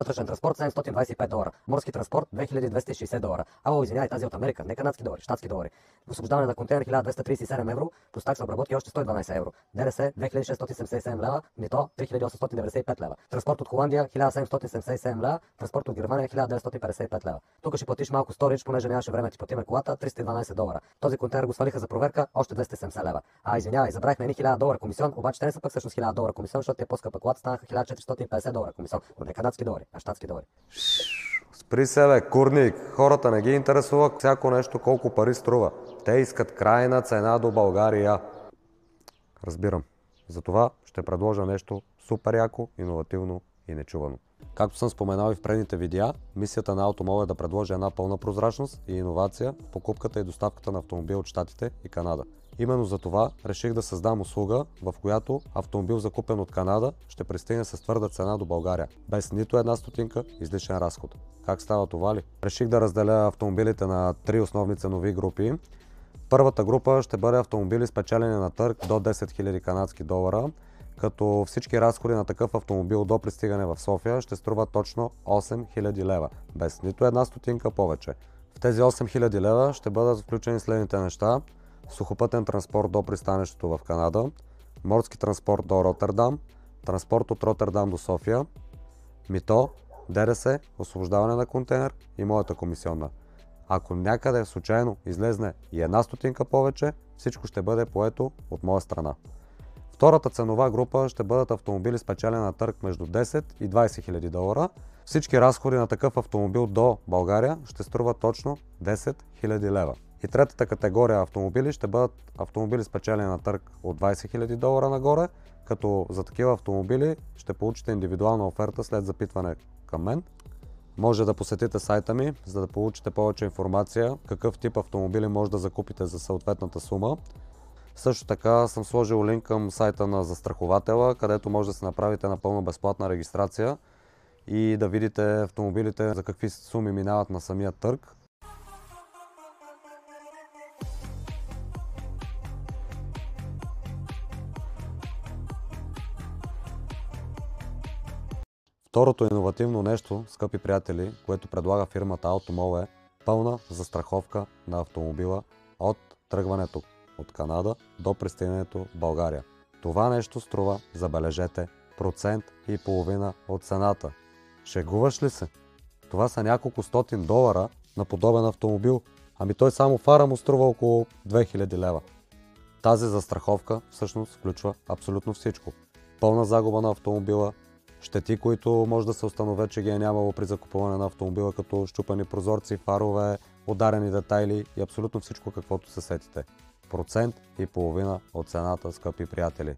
Вътрешен транспорт $725, морски транспорт $2260. Ало, извинявай, тази от Америка, не канадски долари, щатски долари. Освобождаване на контейнер 1237 евро, плюс такса обработки още 112 евро. ДДС 2677 лева, мито 3895 лева. Транспорт от Холандия 1777 лева, транспорт от Германия 1955 лева. Тук ще платиш малко сторич, понеже нямаше време да ти платиме колата, $312. Този контейнер го свалиха за проверка, още 270 лева. Извинявай, забравихме едни $1000 комисион, обаче те не са пък всъщност $1000 комисион, защото е по-скъпа колата, станаха $1450 комисион, но не канадски долари, а щатски долари. Спри себе, курник. Хората не ги интересува всяко нещо колко пари струва. Те искат крайна цена до България. Разбирам. Затова ще предложа нещо супер яко, иновативно и нечувано. Както съм споменал и в предните видеа, мисията на Automall е да предложи една пълна прозрачност и иновация в покупката и доставката на автомобил от Щатите и Канада. Именно за това реших да създам услуга, в която автомобил, закупен от Канада, ще пристигне с твърда цена до България, без нито една стотинка излишен разход. Как става това ли? Реших да разделя автомобилите на три основни ценови групи. Първата група ще бъде автомобили спечелени на търг до 10 000 канадски долара, като всички разходи на такъв автомобил до пристигане в София ще струва точно 8000 лева, без нито една стотинка повече. В тези 8000 лева ще бъдат включени следните неща: сухопътен транспорт до пристанището в Канада, морски транспорт до Ротердам, транспорт от Ротердам до София, мито, ДДС, освобождаване на контейнер и моята комисионна. Ако някъде случайно излезне и една стотинка повече, всичко ще бъде поето от моя страна. Втората ценова група ще бъдат автомобили спечелени на търг между 10 и 20 хиляди долара. Всички разходи на такъв автомобил до България ще струват точно 10 000 лева. И третата категория автомобили ще бъдат автомобили спечелени на търг от 20 000 долара нагоре, като за такива автомобили ще получите индивидуална оферта след запитване към мен. Може да посетите сайта ми, за да получите повече информация какъв тип автомобили може да закупите за съответната сума. Също така съм сложил линк към сайта на застрахователя, където може да се направите напълно безплатна регистрация и да видите автомобилите за какви суми минават на самия търг. Второто иновативно нещо, скъпи приятели, което предлага фирмата Automall, е пълна застраховка на автомобила от тръгването от Канада до пристигането в България. Това нещо струва, забележете, 1,5% от цената. Шегуваш ли се? Това са няколко стотин долара на подобен автомобил, ами той само фара му струва около 2000 лева. Тази застраховка всъщност включва абсолютно всичко. Пълна загуба на автомобила, щети, които може да се установят, че ги е нямало при закупуване на автомобила, като счупени прозорци, фарове, ударени детайли и абсолютно всичко, каквото се сетите. 1,5% от цената, скъпи приятели.